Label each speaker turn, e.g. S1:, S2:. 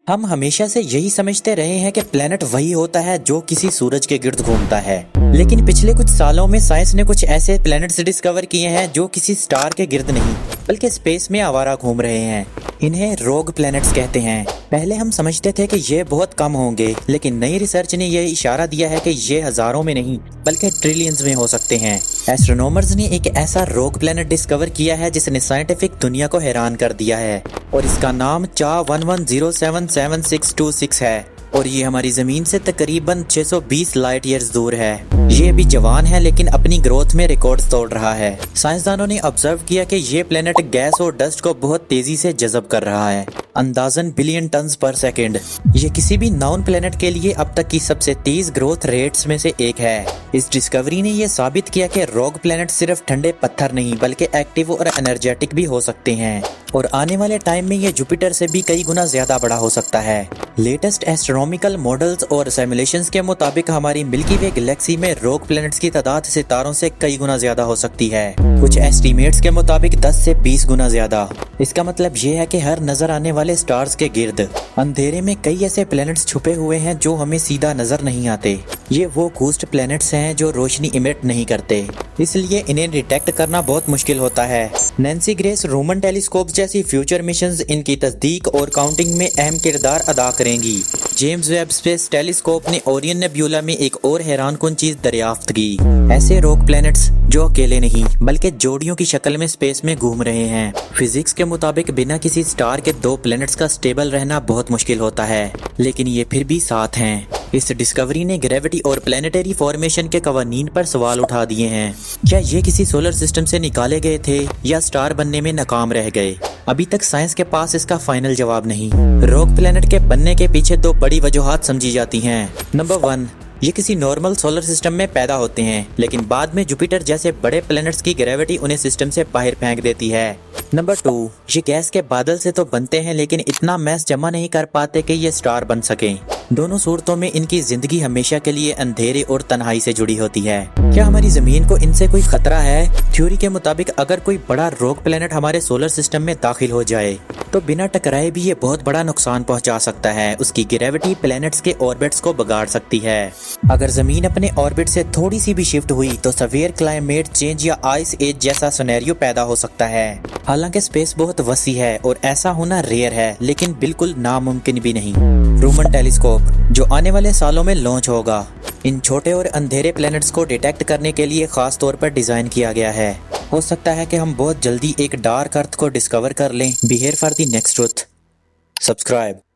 S1: हम हमेशा से यही समझते रहे हैं कि प्लेनेट वही होता है जो किसी सूरज के गिर्द घूमता है, लेकिन पिछले कुछ सालों में साइंस ने कुछ ऐसे प्लैनेट्स डिस्कवर किए हैं जो किसी स्टार के गिर्द नहीं बल्कि स्पेस में आवारा घूम रहे हैं। इन्हें रोग प्लैनेट्स कहते हैं। पहले हम समझते थे कि ये बहुत कम होंगे, लेकिन नई रिसर्च ने यह इशारा दिया है कि ये हजारों में नहीं बल्कि ट्रिलियंस में हो सकते हैं। एस्ट्रोनॉमर्स ने एक ऐसा रोग प्लैनेट डिस्कवर किया है जिसने साइंटिफिक दुनिया को हैरान कर दिया है और इसका नाम चा 11077626 है और ये हमारी जमीन से तकरीबन 620 लाइट ईयर्स दूर है। ये अभी जवान है लेकिन अपनी ग्रोथ में रिकॉर्ड तोड़ रहा है। साइंसदानों ने ऑब्जर्व किया कि ये प्लेनेट गैस और डस्ट को बहुत तेजी से जज़ब कर रहा है, अंदाजन बिलियन टन्स पर सेकंड। ये किसी भी नॉन प्लेनेट के लिए अब तक की सबसे तेज ग्रोथ रेट्स में से एक है। इस डिस्कवरी ने यह साबित किया कि रॉक प्लेनेट सिर्फ ठंडे पत्थर नहीं बल्कि एक्टिव और एनर्जेटिक भी हो सकते हैं और आने वाले टाइम में ये जुपिटर से भी कई गुना ज्यादा बड़ा हो सकता है। लेटेस्ट एस्ट्रोनॉमिकल मॉडल्स और सिमुलेशंस के मुताबिक हमारी मिल्की वे गैलेक्सी में रॉक प्लैनेट्स की तादाद सितारों से कई गुना ज्यादा हो सकती है, कुछ एस्टीमेट्स के मुताबिक 10 से 20 गुना ज्यादा। इसका मतलब ये है कि हर नजर आने वाले स्टार्स के गिर्द अंधेरे में कई ऐसे प्लैनेट्स छुपे हुए हैं जो हमें सीधा नजर नहीं आते। ये वो घोस्ट प्लैनेट्स हैं जो रोशनी इमिट नहीं करते, इसलिए इन्हें डिटेक्ट करना बहुत मुश्किल होता है। नैन्सी ग्रेस रोमन टेलीस्कोप जैसी फ्यूचर मिशंस इनकी तस्दीक और काउंटिंग में अहम किरदार अदा करेंगी। जेम्स वेब स्पेस टेलीस्कोप ने ओरियन नेब्यूला में एक और हैरानकुन चीज दरियाफ्त की, ऐसे रॉक प्लैनेट्स जो अकेले नहीं बल्कि जोड़ियों की शक्ल में स्पेस में घूम रहे हैं। फिजिक्स के मुताबिक बिना किसी स्टार के दो प्लैनेट्स का स्टेबल रहना बहुत मुश्किल होता है, लेकिन ये फिर भी साथ हैं। इस डिस्कवरी ने ग्रेविटी और प्लैनेटरी फॉर्मेशन के कवानीन पर सवाल उठा दिए हैं। क्या ये किसी सोलर सिस्टम से निकाले गए थे या स्टार बनने में नाकाम रह गए? अभी तक साइंस के पास इसका फाइनल जवाब नहीं। रॉक प्लैनेट के बनने के पीछे दो बड़ी वजूहात समझी जाती हैं। नंबर 1, ये किसी नॉर्मल सोलर सिस्टम में पैदा होते हैं, लेकिन बाद में जुपिटर जैसे बड़े प्लैनेट्स की ग्रेविटी उन्हें सिस्टम से बाहर फेंक देती है। नंबर 2, ये गैस के बादल से तो बनते हैं लेकिन इतना मैस जमा नहीं कर पाते कि ये स्टार बन सकें। दोनों सूरतों में इनकी जिंदगी हमेशा के लिए अंधेरे और तन्हाई से जुड़ी होती है। क्या हमारी जमीन को इनसे कोई खतरा है? थ्योरी के मुताबिक अगर कोई बड़ा रॉक प्लैनेट हमारे सोलर सिस्टम में दाखिल हो जाए तो बिना टकराए भी ये बहुत बड़ा नुकसान पहुंचा सकता है। उसकी ग्रेविटी प्लैनेट्स के ऑर्बिट्स को बिगाड़ सकती है। अगर जमीन अपने ऑर्बिट से थोड़ी सी भी शिफ्ट हुई तो सवेयर क्लाइमेट चेंज या आइस एज जैसा सिनेरियो पैदा हो सकता है। हालांकि स्पेस बहुत वसी है और ऐसा होना रेयर है, लेकिन बिल्कुल नामुमकिन भी नहीं। रोमन टेलीस्कोप जो आने वाले सालों में लॉन्च होगा, इन छोटे और अंधेरे प्लैनेट्स को डिटेक्ट करने के लिए खास तौर पर डिजाइन किया गया है। हो सकता है कि हम बहुत जल्दी एक डार्क अर्थ को डिस्कवर कर लें। Be here for the next truth. Subscribe.